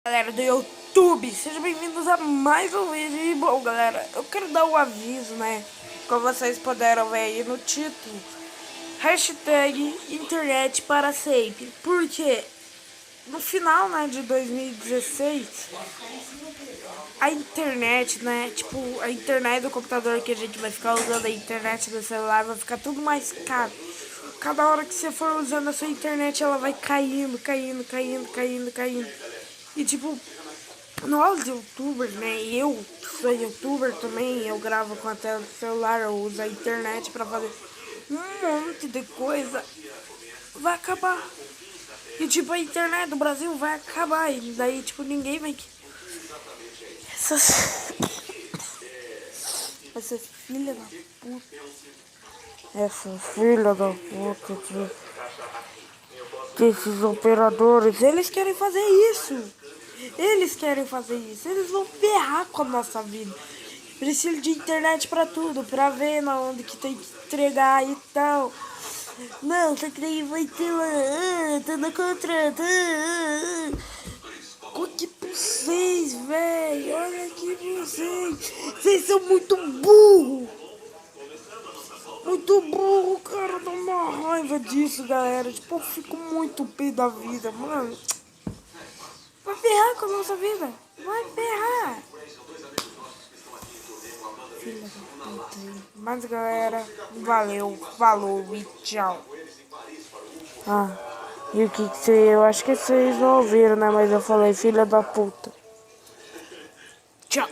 Galera do YouTube, sejam bem-vindos a mais um vídeo. E bom, galera, eu quero dar um aviso, né? Como vocês puderam ver aí no título, hashtag internet para sempre. Porque no final, né, de 2016, a internet, né, tipo, a internet do computador que a gente vai ficar usando, a internet do celular, vai ficar tudo mais caro. Cada hora que você for usando a sua internet, ela vai caindo. E tipo, nós youtubers, né? Eu sou youtuber também, eu gravo com a tela do celular, eu uso a internet pra fazer um monte de coisa. Vai acabar. E tipo, a internet do Brasil vai acabar. E daí, tipo, ninguém vai. Essa filha da puta. Essa filha da puta. Desses operadores, eles querem fazer isso. Eles vão ferrar com a nossa vida. Preciso de internet pra tudo, pra ver na onde que tem que entregar e tal. Não, só que daí vai ter lá, tá no contrato. Olha aqui pra vocês, velho. Olha aqui pra vocês. Vocês são muito burros. Muito burro, cara, dá uma raiva disso, galera. Tipo, eu fico muito pé da vida, mano. Vai ferrar com a nossa vida. Vai ferrar. Filha da puta aí. Mas, galera, valeu, falou e tchau. Ah, e o que você... Eu acho que vocês não ouviram, né? Mas eu falei, filha da puta. Tchau.